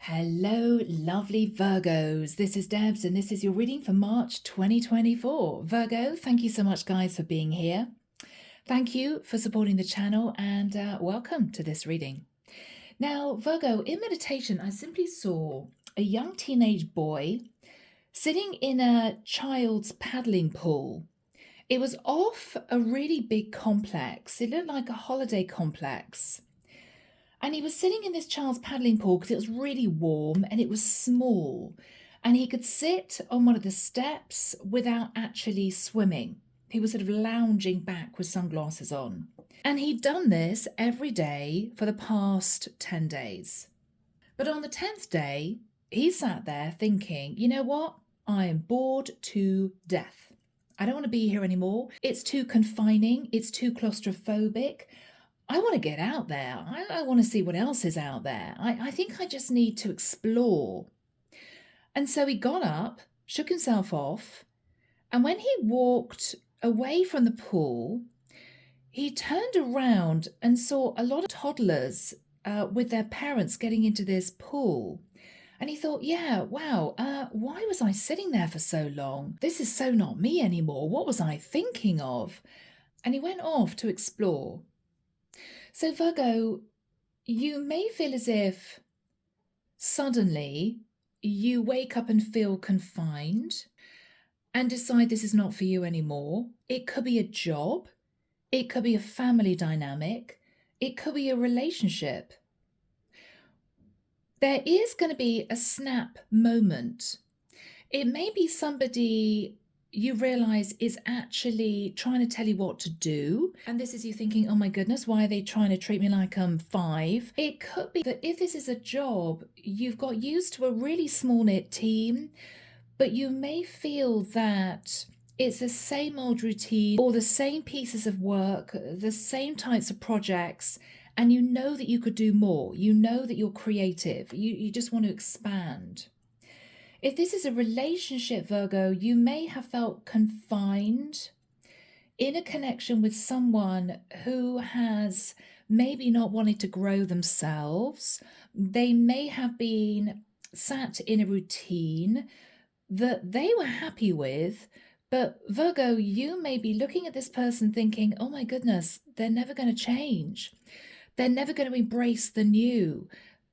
Hello, lovely Virgos. This is Debs, and this is your reading for March 2024. Virgo, thank you so much, guys, for being here. Thank you for supporting the channel, and welcome to this reading. Now, Virgo, in meditation, I simply saw a young teenage boy sitting in a child's paddling pool. It was off a really big complex. It looked like a holiday complex. And he was sitting in this child's paddling pool because it was really warm and it was small. And he could sit on one of the steps without actually swimming. He was sort of lounging back with sunglasses on. And he'd done this every day for the past 10 days. But on the 10th day, he sat there thinking, you know what? I am bored to death. I don't want to be here anymore. It's too confining. It's too claustrophobic. I want to get out there. I want to see what else is out there. I think I just need to explore. And so he got up, shook himself off, and when he walked away from the pool, he turned around and saw a lot of toddlers with their parents getting into this pool. And he thought, yeah, wow, why was I sitting there for so long? This is so not me anymore. What was I thinking of? And he went off to explore. So Virgo, you may feel as if suddenly you wake up and feel confined and decide this is not for you anymore. It could be a job. It could be a family dynamic. It could be a relationship. There is going to be a snap moment. It may be somebody you realize is actually trying to tell you what to do. And this is you thinking, oh my goodness, why are they trying to treat me like I'm 5? It could be that if this is a job, you've got used to a really small knit team, but you may feel that it's the same old routine or the same pieces of work, the same types of projects, and you know that you could do more. You know that you're creative. You just want to expand. If this is a relationship, Virgo, you may have felt confined in a connection with someone who has maybe not wanted to grow themselves. They may have been sat in a routine that they were happy with, but Virgo, you may be looking at this person thinking, oh my goodness, they're never going to change. They're never going to embrace the new.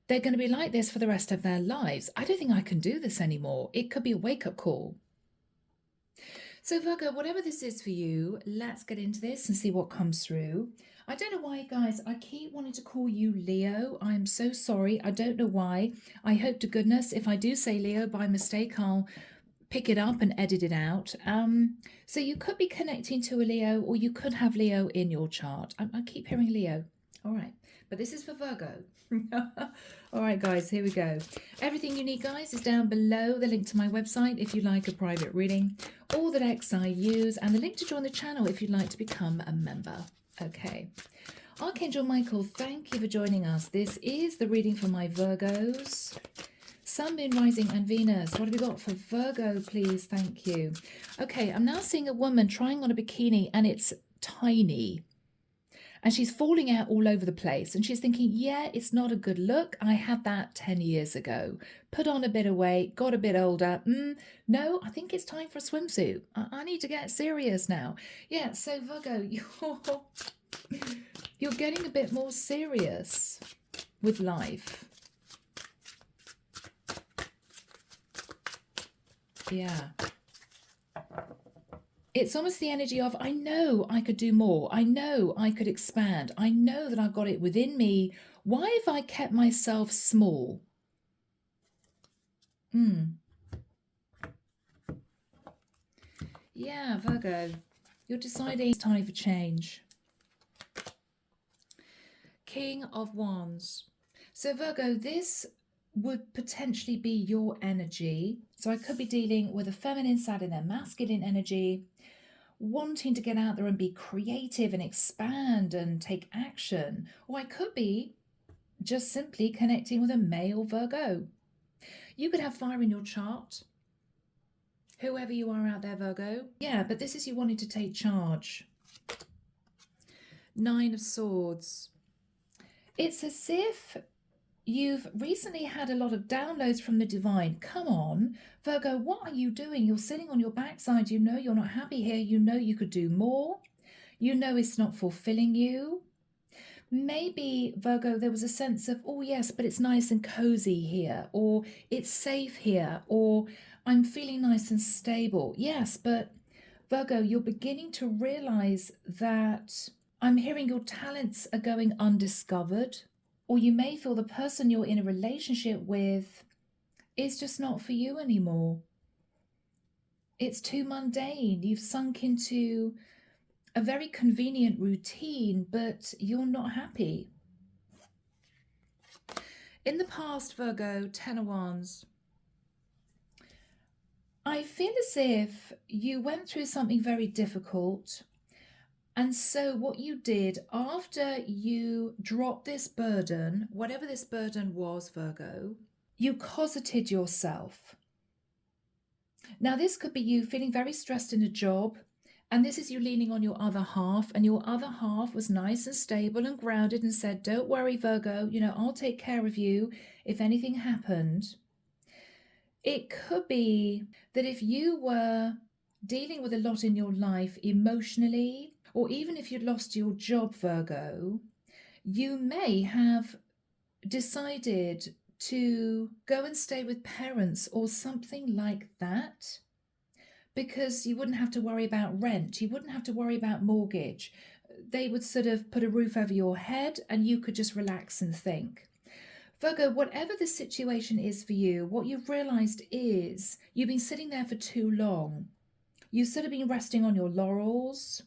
They're going to be like this for the rest of their lives. I don't think I can do this anymore. It could be a wake-up call. So Virgo, whatever this is for you, let's get into this and see what comes through. I don't know why, guys, I keep wanting to call you Leo. I'm so sorry. I don't know why. I hope to goodness if I do say Leo by mistake, I'll pick it up and edit it out. So you could be connecting to a Leo, or you could have Leo in your chart. I keep hearing Leo. All right, but this is for Virgo. All right, guys, here we go. Everything you need, guys, is down below. The link to my website if you like a private reading, all the decks I use, and the link to join the channel if you'd like to become a member. Okay. Archangel Michael, thank you for joining us. This is the reading for my Virgos. Sun, Moon, Rising, and Venus. What have you got for Virgo, please? Thank you. Okay, I'm now seeing a woman trying on a bikini, and it's tiny. And she's falling out all over the place. And she's thinking, yeah, it's not a good look. I had that 10 years ago. Put on a bit of weight, got a bit older. No, I think it's time for a swimsuit. I need to get serious now. Yeah, so Virgo, you're getting a bit more serious with life. Yeah. It's almost the energy of, I know I could do more. I know I could expand. I know that I've got it within me. Why have I kept myself small? Yeah, Virgo, you're deciding it's time for change. King of Wands. So Virgo, this would potentially be your energy. So I could be dealing with a feminine side and their masculine energy, wanting to get out there and be creative and expand and take action. Or I could be just simply connecting with a male Virgo. You could have fire in your chart, whoever you are out there, Virgo. Yeah, but this is you wanting to take charge. 9 of Swords. It's as if You've recently had a lot of downloads from the divine. Come on, Virgo, what are you doing? You're sitting on your backside. You know you're not happy here. You know you could do more. You know it's not fulfilling you. Maybe, Virgo, there was a sense of, oh, yes, but it's nice and cozy here, or it's safe here, or I'm feeling nice and stable. Yes, but Virgo, you're beginning to realize that I'm hearing your talents are going undiscovered, or you may feel the person you're in a relationship with is just not for you anymore. It's too mundane. You've sunk into a very convenient routine, but you're not happy. In the past, Virgo, Ten of Wands, I feel as if you went through something very difficult. And so what you did after you dropped this burden, whatever this burden was, Virgo, you cosseted yourself. Now, this could be you feeling very stressed in a job, and this is you leaning on your other half, and your other half was nice and stable and grounded and said, don't worry, Virgo, I'll take care of you if anything happened. It could be that if you were dealing with a lot in your life emotionally, or even if you'd lost your job, Virgo, you may have decided to go and stay with parents or something like that, because you wouldn't have to worry about rent, you wouldn't have to worry about mortgage. They would sort of put a roof over your head and you could just relax and think. Virgo, whatever the situation is for you, what you've realized is you've been sitting there for too long. You've sort of been resting on your laurels.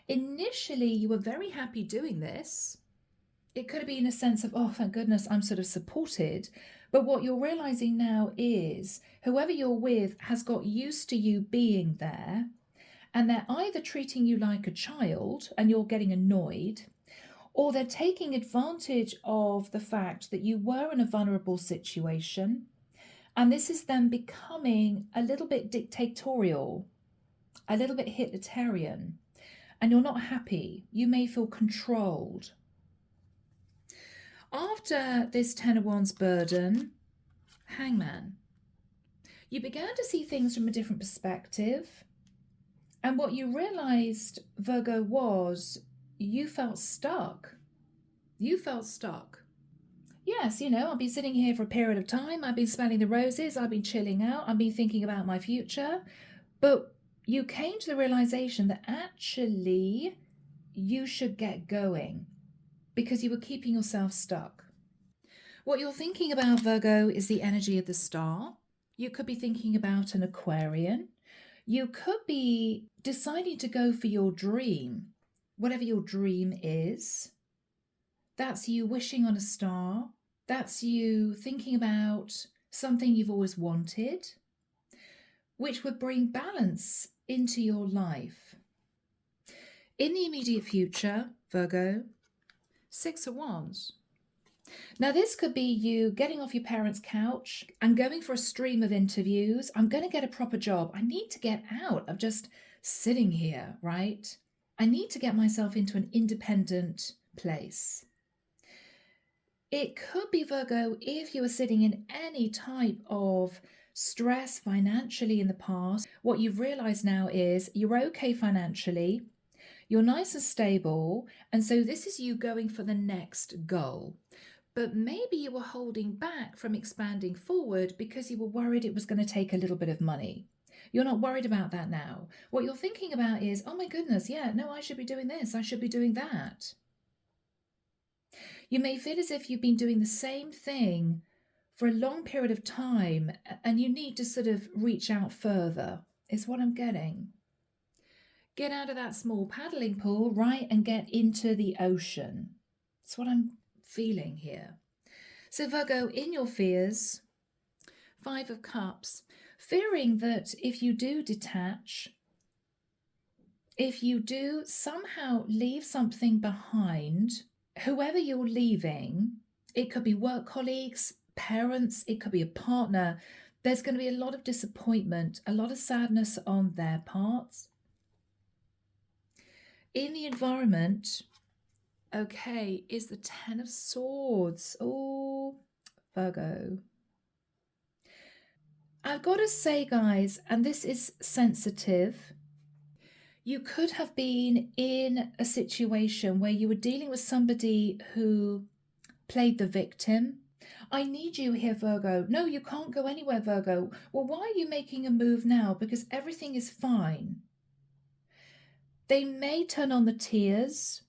Initially, you were very happy doing this. It could have been a sense of, oh, thank goodness, I'm sort of supported. But what you're realizing now is whoever you're with has got used to you being there, and they're either treating you like a child and you're getting annoyed, or they're taking advantage of the fact that you were in a vulnerable situation, and this is them becoming a little bit dictatorial, a little bit Hitlerian, and you're not happy. You may feel controlled. After this Ten of Wands burden, Hangman, you began to see things from a different perspective. And what you realized, Virgo, was you felt stuck. You felt stuck. Yes, I've been sitting here for a period of time. I've been smelling the roses. I've been chilling out. I've been thinking about my future. But you came to the realization that actually you should get going because you were keeping yourself stuck. What you're thinking about, Virgo, is the energy of the star. You could be thinking about an Aquarian. You could be deciding to go for your dream, whatever your dream is. That's you wishing on a star. That's you thinking about something you've always wanted, which would bring balance into your life. In the immediate future, Virgo, Six of Wands. Now, this could be you getting off your parents' couch and going for a stream of interviews. I'm going to get a proper job. I need to get out of just sitting here, right? I need to get myself into an independent place. It could be, Virgo, if you were sitting in any type of stress financially in the past, what you've realized now is you're okay financially, you're nice and stable, and so this is you going for the next goal. But maybe you were holding back from expanding forward because you were worried it was going to take a little bit of money. You're not worried about that now. What you're thinking about is, oh my goodness, yeah, no, I should be doing this, I should be doing that. You may feel as if you've been doing the same thing for a long period of time and you need to sort of reach out further, is what I'm getting. Get out of that small paddling pool, right, and get into the ocean. That's what I'm feeling here. So Virgo, in your fears, Five of Cups, fearing that if you do detach, if you do somehow leave something behind, whoever you're leaving, it could be work colleagues, parents, it could be a partner, there's going to be a lot of disappointment, a lot of sadness on their parts. In the environment, okay, is the Ten of Swords. Oh, Virgo. I've got to say, guys, and this is sensitive, you could have been in a situation where you were dealing with somebody who played the victim. I need you here, Virgo. No, you can't go anywhere, Virgo. Well, why are you making a move now? Because everything is fine. They may turn on the tears.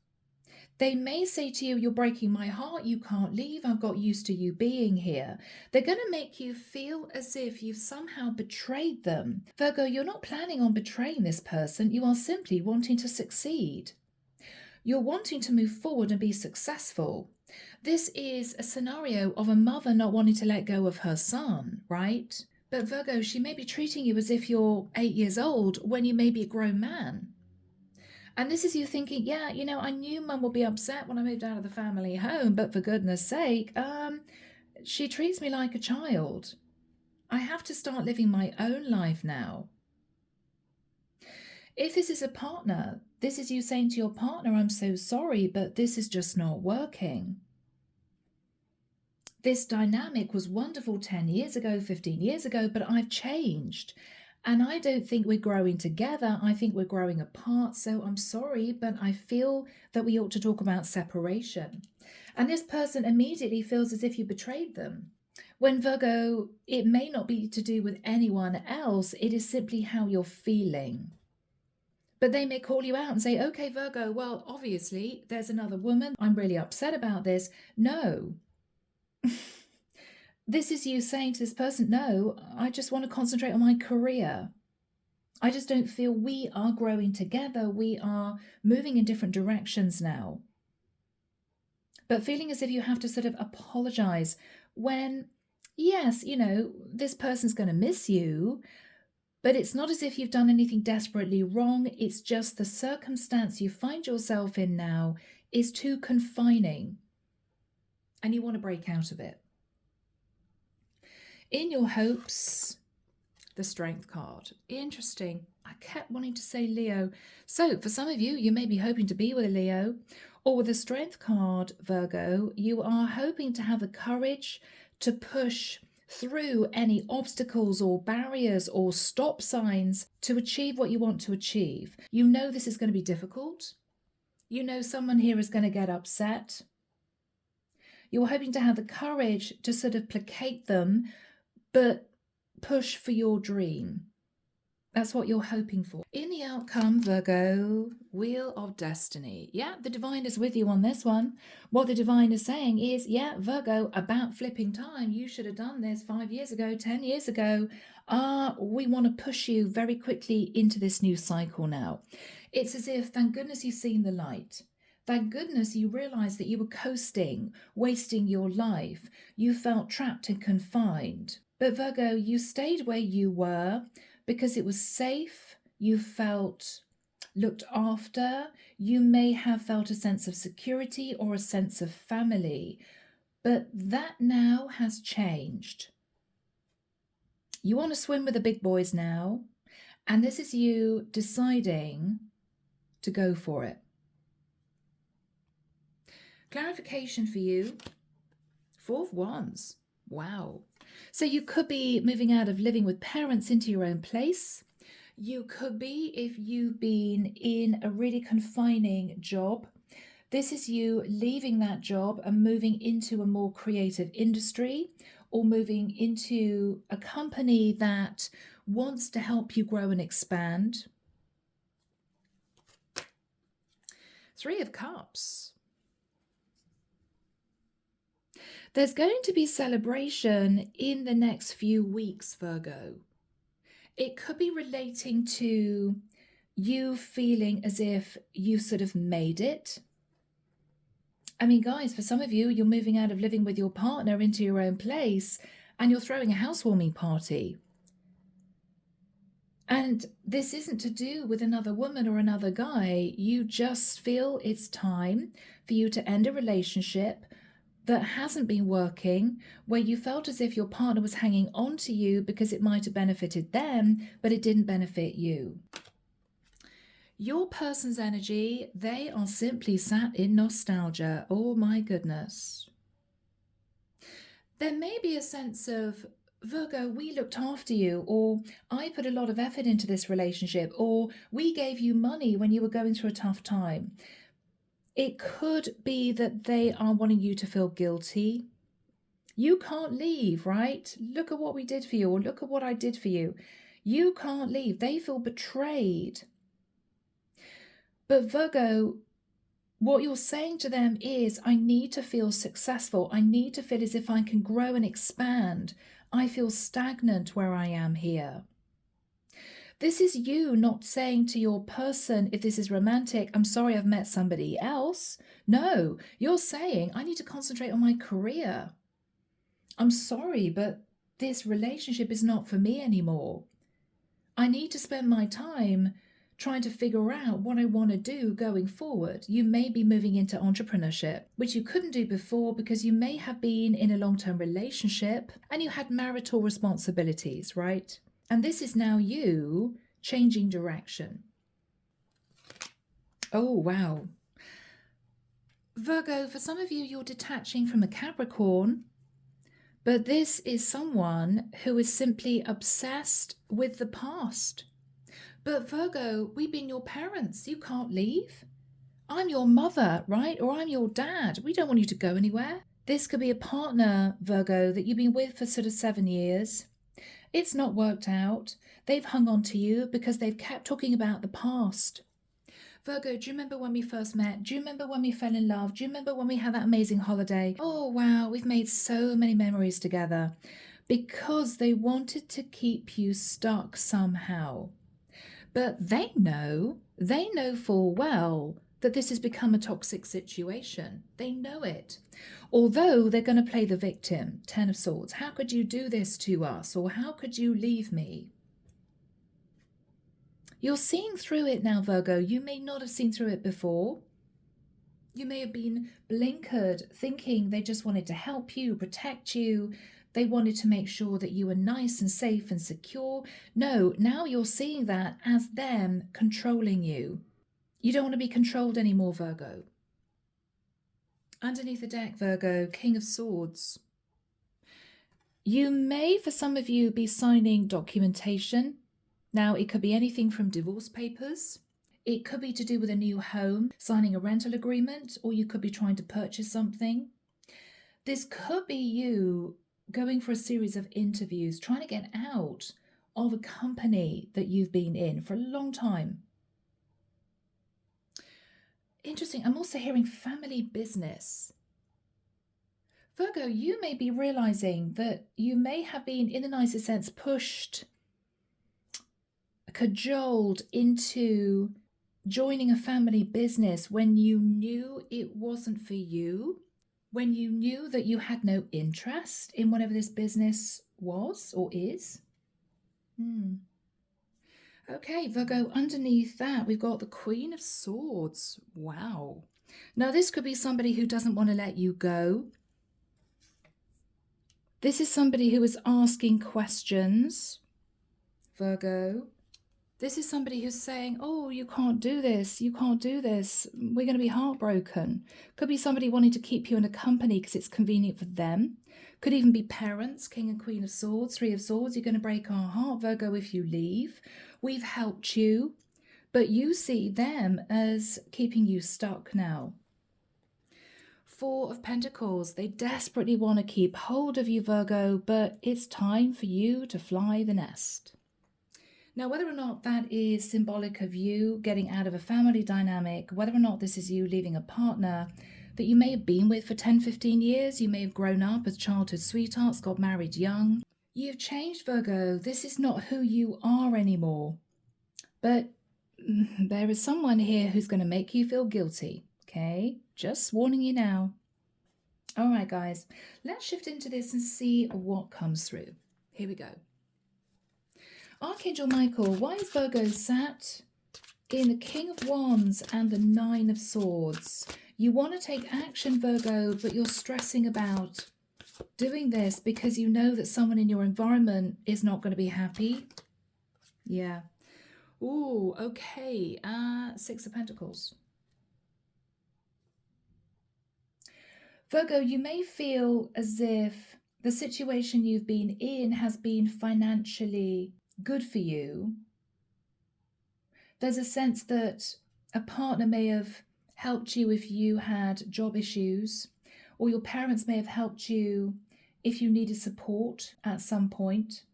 They may say to you, you're breaking my heart, you can't leave, I've got used to you being here. They're going to make you feel as if you've somehow betrayed them. Virgo, you're not planning on betraying this person, you are simply wanting to succeed. You're wanting to move forward and be successful. This is a scenario of a mother not wanting to let go of her son, right? But Virgo, she may be treating you as if you're 8 years old when you may be a grown man. And this is you thinking, yeah, you know, I knew mum would be upset when I moved out of the family home, but for goodness sake, she treats me like a child. I have to start living my own life now. If this is a partner, this is you saying to your partner, I'm so sorry, but this is just not working. This dynamic was wonderful 10 years ago, 15 years ago, but I've changed. And I don't think we're growing together. I think we're growing apart. So I'm sorry, but I feel that we ought to talk about separation. And this person immediately feels as if you betrayed them. When Virgo, it may not be to do with anyone else. It is simply how you're feeling. But they may call you out and say, okay, Virgo, well, obviously there's another woman. I'm really upset about this. No. This is you saying to this person, no, I just want to concentrate on my career. I just don't feel we are growing together. We are moving in different directions now. But feeling as if you have to sort of apologize when, yes, you know, this person's going to miss you, but it's not as if you've done anything desperately wrong. It's just the circumstance you find yourself in now is too confining and you want to break out of it. In your hopes, the Strength card. Interesting. I kept wanting to say Leo. So for some of you, you may be hoping to be with a Leo, or with the Strength card, Virgo, you are hoping to have the courage to push through any obstacles or barriers or stop signs to achieve what you want to achieve. You know this is going to be difficult. You know someone here is going to get upset. You're hoping to have the courage to sort of placate them, but push for your dream. That's what you're hoping for. In the outcome, Virgo, Wheel of Destiny. Yeah, the divine is with you on this one. What the divine is saying is, yeah, Virgo, about flipping time. You should have done this 5 years ago, 10 years ago. We want to push you very quickly into this new cycle now. It's as if, thank goodness you've seen the light. Thank goodness you realized that you were coasting, wasting your life. You felt trapped and confined. But Virgo, you stayed where you were because it was safe. You felt looked after. You may have felt a sense of security or a sense of family. But that now has changed. You want to swim with the big boys now. And this is you deciding to go for it. Clarification for you. 4 of Wands. Wow. So you could be moving out of living with parents into your own place. You could be, if you've been in a really confining job, this is you leaving that job and moving into a more creative industry or moving into a company that wants to help you grow and expand. 3 of Cups. There's going to be celebration in the next few weeks, Virgo. It could be relating to you feeling as if you sort of made it. I mean, guys, for some of you, you're moving out of living with your partner into your own place and you're throwing a housewarming party. And this isn't to do with another woman or another guy. You just feel it's time for you to end a relationship that hasn't been working, where you felt as if your partner was hanging on to you because it might have benefited them, but it didn't benefit you. Your person's energy, they are simply sat in nostalgia. Oh my goodness. There may be a sense of, Virgo, we looked after you, or I put a lot of effort into this relationship, or we gave you money when you were going through a tough time. It could be that they are wanting you to feel guilty. You can't leave, right? Look at what we did for you, or look at what I did for you. You can't leave. They feel betrayed. But Virgo, what you're saying to them is, I need to feel successful. I need to feel as if I can grow and expand. I feel stagnant where I am here. This is you not saying to your person, if this is romantic, I'm sorry, I've met somebody else. No, you're saying, I need to concentrate on my career. I'm sorry, but this relationship is not for me anymore. I need to spend my time trying to figure out what I want to do going forward. You may be moving into entrepreneurship, which you couldn't do before because you may have been in a long-term relationship and you had marital responsibilities, right? And this is now you changing direction. Oh, wow. Virgo, for some of you, you're detaching from a Capricorn, but this is someone who is simply obsessed with the past. But Virgo, we've been your parents. You can't leave. I'm your mother, right? Or I'm your dad. We don't want you to go anywhere. This could be a partner, Virgo, that you've been with for sort of 7 years. It's not worked out. They've hung on to you because they've kept talking about the past. Virgo, do you remember when we first met? Do you remember when we fell in love? Do you remember when we had that amazing holiday? Oh, wow, we've made so many memories together. Because they wanted to keep you stuck somehow. But they know full well that this has become a toxic situation. They know it. Although they're going to play the victim, 10 of Swords. How could you do this to us? Or how could you leave me? You're seeing through it now, Virgo. You may not have seen through it before. You may have been blinkered, thinking they just wanted to help you, protect you. They wanted to make sure that you were nice and safe and secure. No, now you're seeing that as them controlling you. You don't want to be controlled anymore, Virgo. Underneath the deck, Virgo, King of Swords. You may, for some of you, be signing documentation. Now, it could be anything from divorce papers. It could be to do with a new home, signing a rental agreement, or you could be trying to purchase something. This could be you going for a series of interviews, trying to get out of a company that you've been in for a long time. Interesting. I'm also hearing family business. Virgo, you may be realizing that you may have been, in the nicest sense, pushed, cajoled into joining a family business when you knew it wasn't for you, when you knew that you had no interest in whatever this business was or is. Okay, Virgo, underneath that, we've got the Queen of Swords. Wow. Now, this could be somebody who doesn't want to let you go. This is somebody who is asking questions, Virgo. This is somebody who's saying, oh, you can't do this. You can't do this. We're going to be heartbroken. Could be somebody wanting to keep you in a company because it's convenient for them. Could even be parents, King and Queen of Swords, Three of Swords. You're going to break our heart, Virgo, if you leave. We've helped you, but you see them as keeping you stuck now. Four of Pentacles. They desperately want to keep hold of you, Virgo, but it's time for you to fly the nest. Now, whether or not that is symbolic of you getting out of a family dynamic, whether or not this is you leaving a partner that you may have been with for 10, 15 years, you may have grown up as childhood sweethearts, got married young. You've changed, Virgo. This is not who you are anymore. But there is someone here who's going to make you feel guilty, okay? Just warning you now. All right, guys, let's shift into this and see what comes through. Here we go. Archangel Michael, why is Virgo sat in the King of Wands and the Nine of Swords? You want to take action, Virgo, but you're stressing about doing this because you know that someone in your environment is not going to be happy. Yeah. Ooh, okay. Six of Pentacles. Virgo, you may feel as if the situation you've been in has been financially good for you, there's a sense that a partner may have helped you if you had job issues, or your parents may have helped you if you needed support at some point.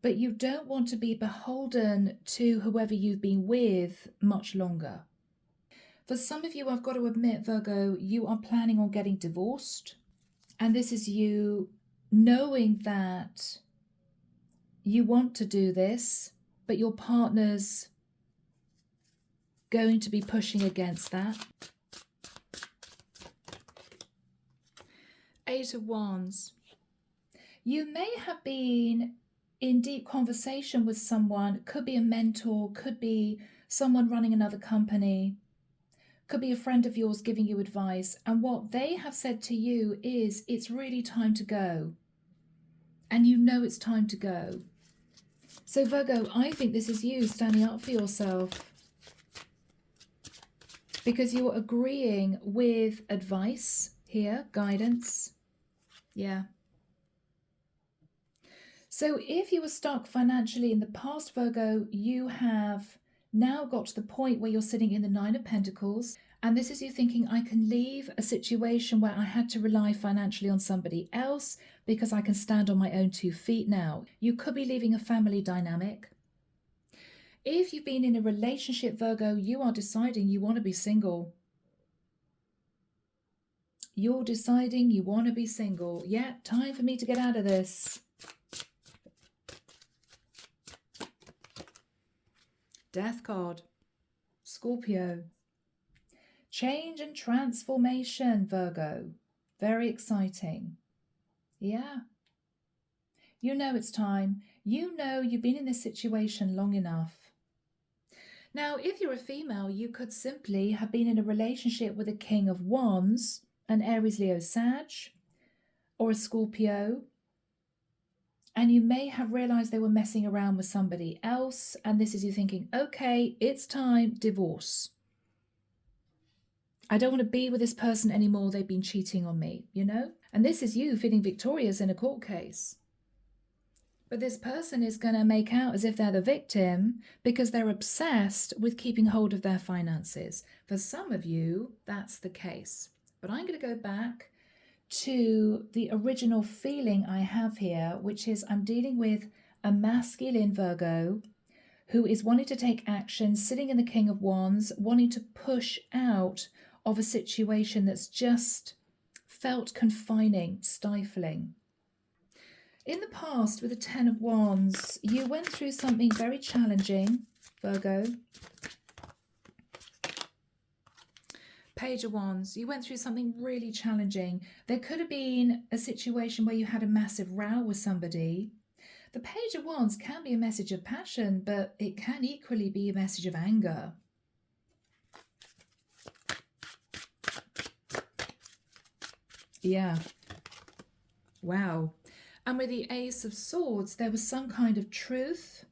But you don't want to be beholden to whoever you've been with much longer. For some of you, I've got to admit, Virgo, you are planning on getting divorced. And this is you knowing that you want to do this, but your partner's going to be pushing against that. Eight of Wands. You may have been in deep conversation with someone. Could be a mentor, could be someone running another company, could be a friend of yours giving you advice. And what they have said to you is, it's really time to go. And you know it's time to go. So Virgo, I think this is you standing up for yourself, because you're agreeing with advice here, guidance. Yeah. So if you were stuck financially in the past, Virgo, you have now got to the point where you're sitting in the Nine of Pentacles. And this is you thinking, I can leave a situation where I had to rely financially on somebody else because I can stand on my own 2 feet now. You could be leaving a family dynamic. If you've been in a relationship, Virgo, you are deciding you want to be single. You're deciding you want to be single. Yeah, time for me to get out of this. Death card. Scorpio. Change and transformation, Virgo. Very exciting. Yeah. You know it's time. You know you've been in this situation long enough. Now, if you're a female, you could simply have been in a relationship with a King of Wands, an Aries, Leo, Sag, or a Scorpio, and you may have realized they were messing around with somebody else, and this is you thinking, okay, it's time, divorce. I don't want to be with this person anymore. They've been cheating on me, you know? And this is you feeling victorious in a court case. But this person is going to make out as if they're the victim because they're obsessed with keeping hold of their finances. For some of you, that's the case. But I'm going to go back to the original feeling I have here, which is I'm dealing with a masculine Virgo who is wanting to take action, sitting in the King of Wands, wanting to push out of a situation that's just felt confining, stifling. In the past, with the Ten of Wands, you went through something very challenging, Virgo. Page of Wands, you went through something really challenging. There could have been a situation where you had a massive row with somebody. The Page of Wands can be a message of passion, but it can equally be a message of anger. Yeah. Wow. And with the Ace of Swords, there was some kind of truth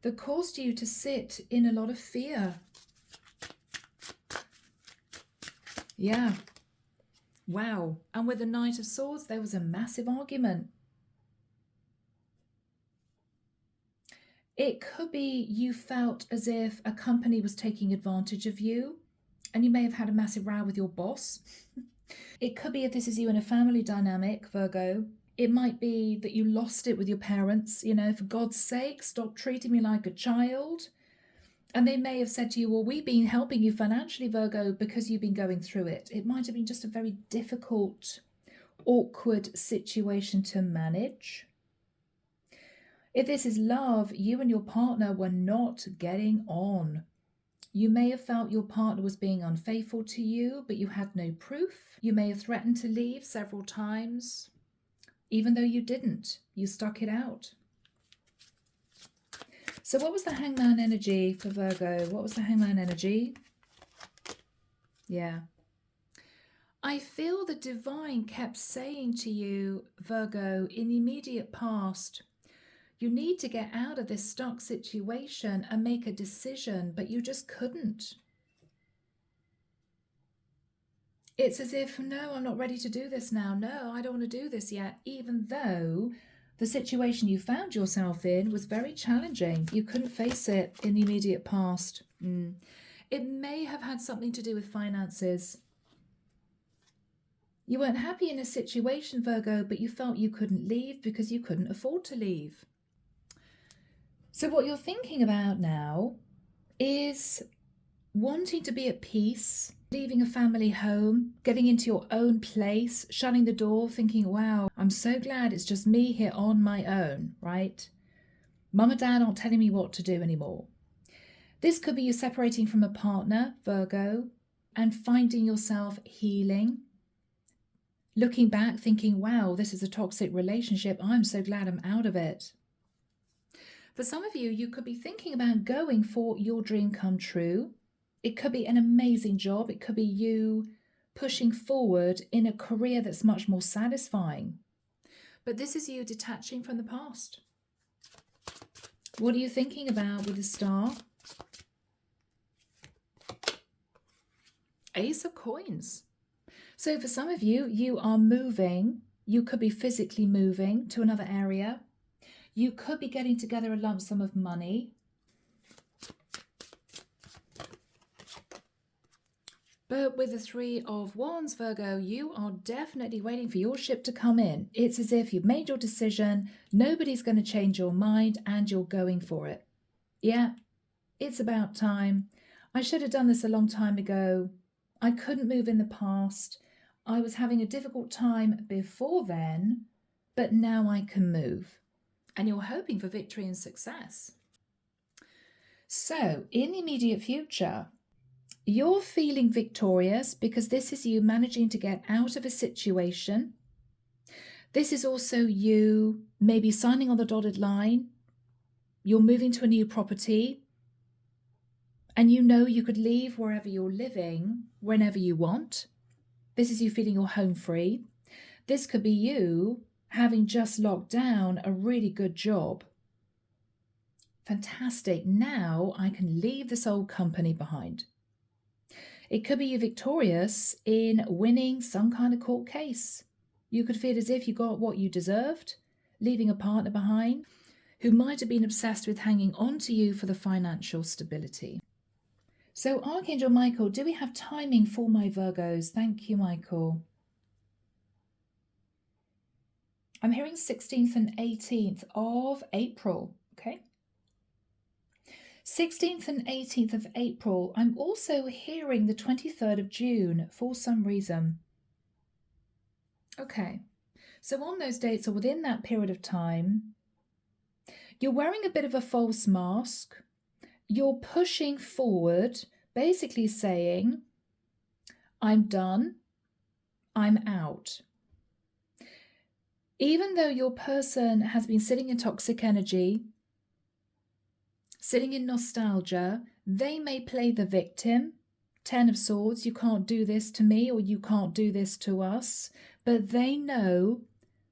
that caused you to sit in a lot of fear. Yeah. Wow. And with the Knight of Swords, there was a massive argument. It could be you felt as if a company was taking advantage of you, and you may have had a massive row with your boss. It could be if this is you in a family dynamic, Virgo. It might be that you lost it with your parents, you know, for God's sake, stop treating me like a child. And they may have said to you, well, we've been helping you financially, Virgo, because you've been going through it. It might have been just a very difficult, awkward situation to manage. If this is love, you and your partner were not getting on. You may have felt your partner was being unfaithful to you, but you had no proof. You may have threatened to leave several times. Even though you didn't, you stuck it out. So what was the Hangman energy for Virgo? What was the Hangman energy? Yeah. I feel the divine kept saying to you, Virgo, in the immediate past, you need to get out of this stuck situation and make a decision, but you just couldn't. It's as if, no, I'm not ready to do this now. No, I don't want to do this yet, even though the situation you found yourself in was very challenging. You couldn't face it in the immediate past. It may have had something to do with finances. You weren't happy in a situation, Virgo, but you felt you couldn't leave because you couldn't afford to leave. So what you're thinking about now is wanting to be at peace, leaving a family home, getting into your own place, shutting the door, thinking, wow, I'm so glad it's just me here on my own, right? Mum and Dad aren't telling me what to do anymore. This could be you separating from a partner, Virgo, and finding yourself healing. Looking back, thinking, wow, this is a toxic relationship. I'm so glad I'm out of it. For some of you, you could be thinking about going for your dream come true. It could be an amazing job. It could be you pushing forward in a career that's much more satisfying. But this is you detaching from the past. What are you thinking about with the star? Ace of Coins. So for some of you, you are moving. You could be physically moving to another area. You could be getting together a lump sum of money. But with the Three of Wands, Virgo, you are definitely waiting for your ship to come in. It's as if you've made your decision, nobody's going to change your mind, and you're going for it. Yeah, it's about time. I should have done this a long time ago. I couldn't move in the past. I was having a difficult time before then, but now I can move. And you're hoping for victory and success. So, in the immediate future, you're feeling victorious because this is you managing to get out of a situation. This is also you maybe signing on the dotted line. You're moving to a new property. And you know you could leave wherever you're living whenever you want. This is you feeling you're home free. This could be you having just locked down a really good job. Fantastic. Now I can leave this old company behind. It could be you victorious in winning some kind of court case. You could feel as if you got what you deserved, leaving a partner behind who might have been obsessed with hanging on to you for the financial stability. So Archangel Michael, do we have timing for my Virgos? Thank you, Michael. I'm hearing 16th and 18th of April, okay? 16th and 18th of April. I'm also hearing the 23rd of June for some reason. Okay, so on those dates or within that period of time, you're wearing a bit of a false mask. You're pushing forward, basically saying, I'm done, I'm out. Even though your person has been sitting in toxic energy, sitting in nostalgia, they may play the victim. 10 of Swords, you can't do this to me or you can't do this to us. But they know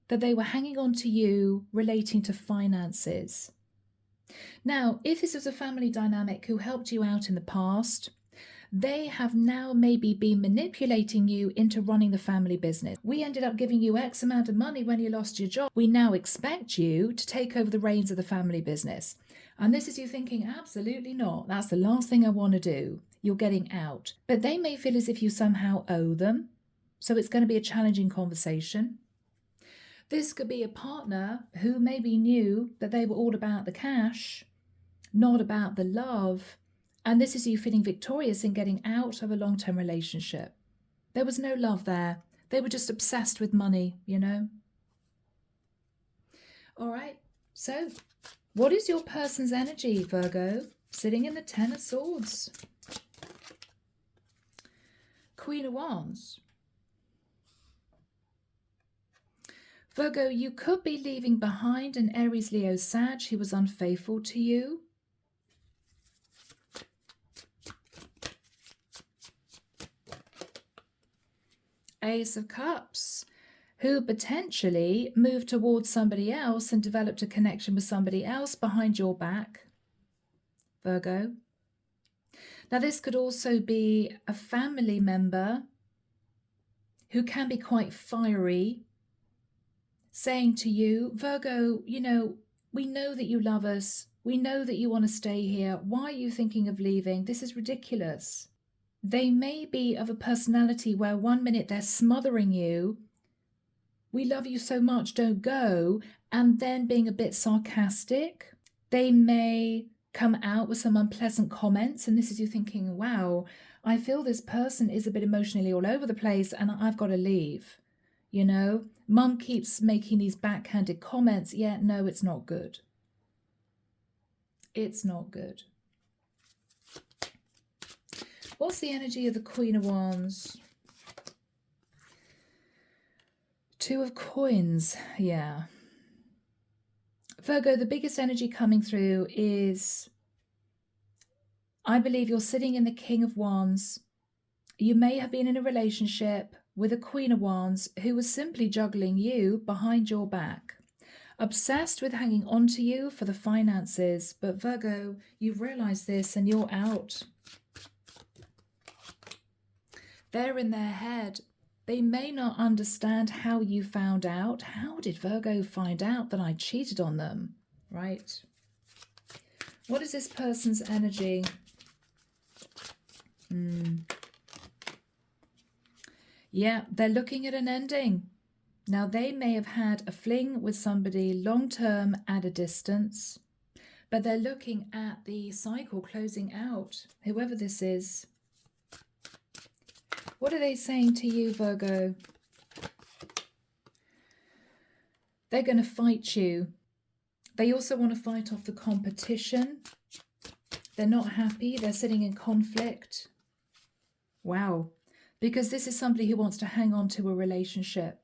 that they were hanging on to you relating to finances. Now, if this was a family dynamic who helped you out in the past, they have now maybe been manipulating you into running the family business. We ended up giving you X amount of money when you lost your job. We now expect you to take over the reins of the family business. And this is you thinking, absolutely not. That's the last thing I want to do. You're getting out. But they may feel as if you somehow owe them. So it's going to be a challenging conversation. This could be a partner who maybe knew that they were all about the cash, not about the love. And this is you feeling victorious in getting out of a long-term relationship. There was no love there. They were just obsessed with money, you know. All right. So what is your person's energy, Virgo? Sitting in the 10 of Swords. Queen of Wands. Virgo, you could be leaving behind an Aries, Leo, Sag who was unfaithful to you. Ace of Cups, who potentially moved towards somebody else and developed a connection with somebody else behind your back, Virgo. Now, this could also be a family member who can be quite fiery, saying to you, Virgo, you know, we know that you love us. We know that you want to stay here. Why are you thinking of leaving? This is ridiculous. They may be of a personality where 1 minute they're smothering you, we love you so much, don't go, and then being a bit sarcastic. They may come out with some unpleasant comments, and this is you thinking, wow, I feel this person is a bit emotionally all over the place and I've got to leave. You know, mum keeps making these backhanded comments. Yeah, no, it's not good. It's not good. What's the energy of the Queen of Wands? Two of Coins, yeah. Virgo, the biggest energy coming through is, I believe you're sitting in the King of Wands. You may have been in a relationship with a Queen of Wands who was simply juggling you behind your back, obsessed with hanging on to you for the finances. But Virgo, you've realized this and you're out. They're in their head. They may not understand how you found out. How did Virgo find out that I cheated on them? Right? What is this person's energy? Yeah, they're looking at an ending. Now, they may have had a fling with somebody long-term at a distance, but they're looking at the cycle closing out, whoever this is. What are they saying to you, Virgo? They're going to fight you. They also want to fight off the competition. They're not happy. They're sitting in conflict. Wow. Because this is somebody who wants to hang on to a relationship.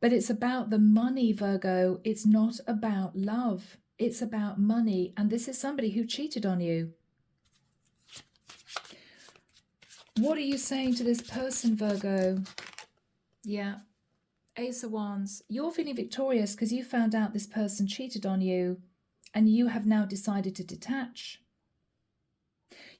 But it's about the money, Virgo. It's not about love. It's about money. And this is somebody who cheated on you. What are you saying to this person, Virgo? Yeah. Ace of Wands. You're feeling victorious because you found out this person cheated on you and you have now decided to detach.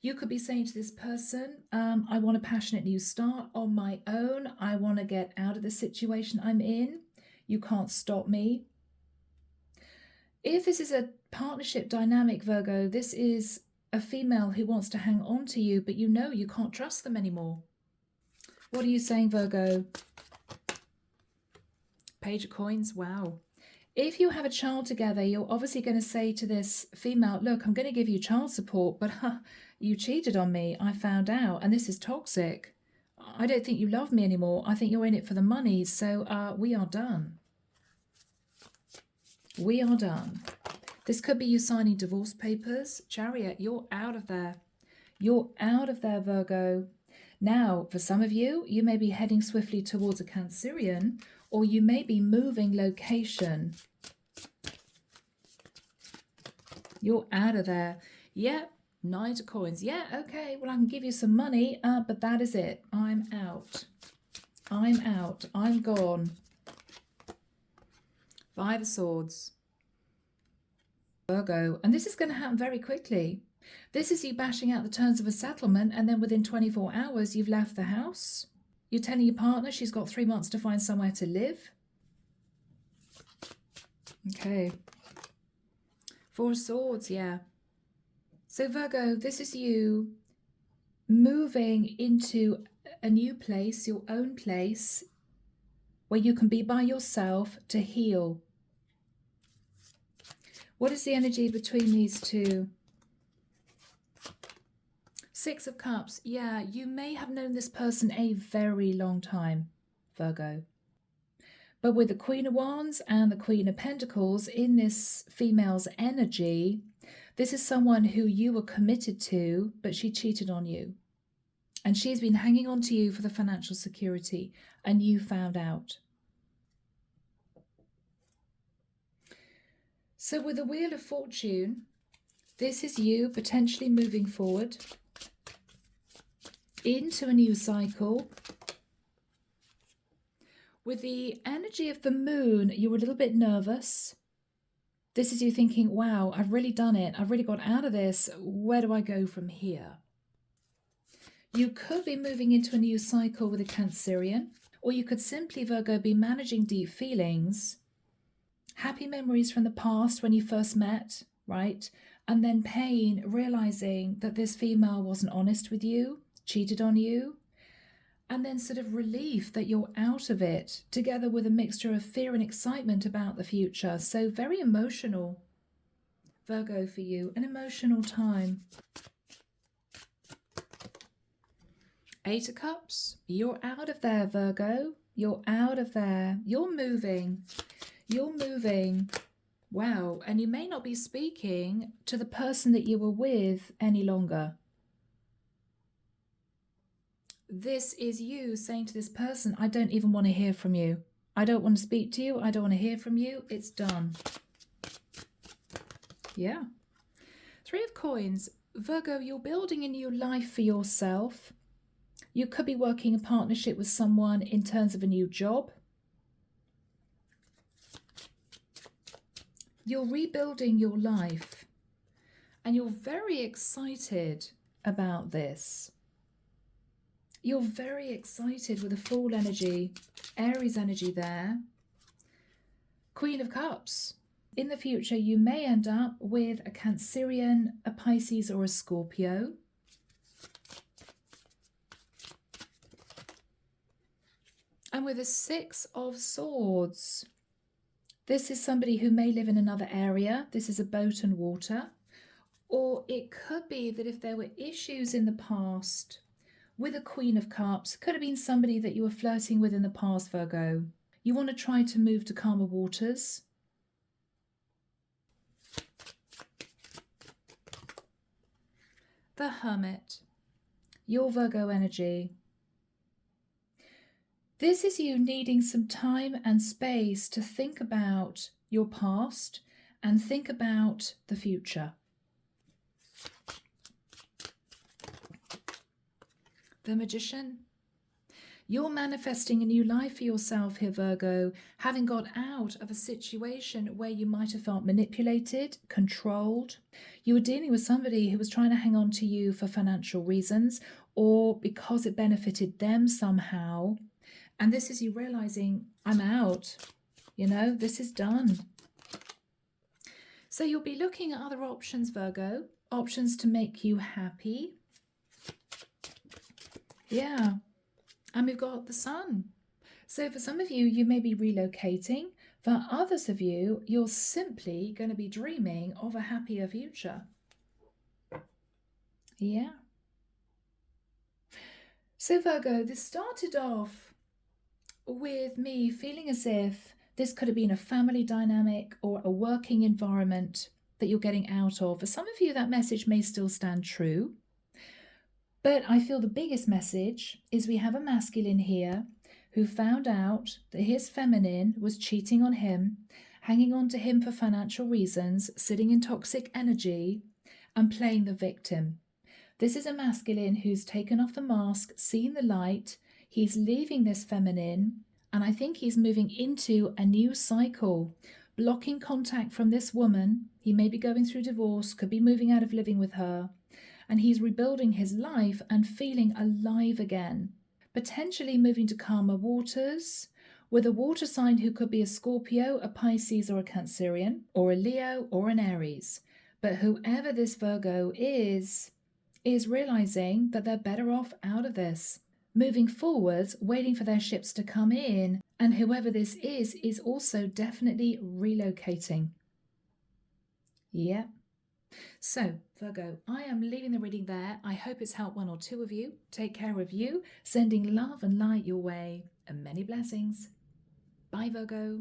You could be saying to this person, I want a passionate new start on my own. I want to get out of the situation I'm in. You can't stop me. If this is a partnership dynamic, Virgo, this is a female who wants to hang on to you, but you know you can't trust them anymore. What are you saying, Virgo? Page of Coins. Wow. If you have a child together, you're obviously going to say to this female, look, I'm going to give you child support, but you cheated on me. I found out, and this is toxic. I don't think you love me anymore. I think you're in it for the money. So we are done. We are done. This could be you signing divorce papers. Chariot, you're out of there. You're out of there, Virgo. Now, for some of you, you may be heading swiftly towards a Cancerian, or you may be moving location. You're out of there. Yeah, 9 of Coins. Yeah, okay, well, I can give you some money, but that is it. I'm out. I'm out. I'm gone. 5 of Swords. Virgo. And this is going to happen very quickly. This is you bashing out the terms of a settlement, and then within 24 hours, you've left the house. You're telling your partner she's got 3 months to find somewhere to live. Okay. 4 of Swords, yeah. So Virgo, this is you moving into a new place, your own place, where you can be by yourself to heal. What is the energy between these two? 6 of Cups. Yeah, you may have known this person a very long time, Virgo. But with the Queen of Wands and the Queen of Pentacles in this female's energy, this is someone who you were committed to, but she cheated on you. And she's been hanging on to you for the financial security, and you found out. So with the Wheel of Fortune, this is you potentially moving forward into a new cycle. With the energy of the Moon, you're a little bit nervous. This is you thinking, wow, I've really done it. I've really got out of this. Where do I go from here? You could be moving into a new cycle with a Cancerian, or you could simply, Virgo, be managing deep feelings, happy memories from the past when you first met, right? And then pain, realizing that this female wasn't honest with you, cheated on you, and then sort of relief that you're out of it, together with a mixture of fear and excitement about the future. So very emotional, Virgo, for you, an emotional time. Eight of Cups, you're out of there, Virgo. You're out of there. You're moving. You're moving. Wow. And you may not be speaking to the person that you were with any longer. This is you saying to this person, I don't even want to hear from you. I don't want to speak to you. I don't want to hear from you. It's done. Yeah. Three of Coins. Virgo, you're building a new life for yourself. You could be working in partnership with someone in terms of a new job. You're rebuilding your life. And you're very excited about this. You're very excited with the Fool energy, Aries energy there. Queen of Cups. In the future, you may end up with a Cancerian, a Pisces, or a Scorpio. And with a Six of Swords, this is somebody who may live in another area. This is a boat and water. Or it could be that if there were issues in the past with a Queen of Cups, could have been somebody that you were flirting with in the past, Virgo. You want to try to move to calmer waters. The Hermit, your Virgo energy. This is you needing some time and space to think about your past and think about the future. The Magician. You're manifesting a new life for yourself here, Virgo, having got out of a situation where you might have felt manipulated, controlled. You were dealing with somebody who was trying to hang on to you for financial reasons or because it benefited them somehow. And this is you realizing, I'm out, this is done. So you'll be looking at other options, Virgo, options to make you happy. Yeah. And we've got the Sun. So for some of you, you may be relocating. For others of you, you're simply going to be dreaming of a happier future. Yeah. So Virgo, this started off with me feeling as if this could have been a family dynamic or a working environment that you're getting out of. For some of you, that message may still stand true. But I feel the biggest message is we have a masculine here who found out that his feminine was cheating on him, hanging on to him for financial reasons, sitting in toxic energy and playing the victim. This is a masculine who's taken off the mask, seen the light. He's leaving this feminine, and I think he's moving into a new cycle, blocking contact from this woman. He may be going through divorce, could be moving out of living with her. And he's rebuilding his life and feeling alive again, potentially moving to calmer waters with a water sign who could be a Scorpio, a Pisces, or a Cancerian, or a Leo, or an Aries. But whoever this Virgo is realizing that they're better off out of this, moving forwards, waiting for their ships to come in. And whoever this is also definitely relocating. Yeah. So, Virgo, I am leaving the reading there. I hope it's helped one or two of you. Take care of you, sending love and light your way, and many blessings. Bye, Virgo.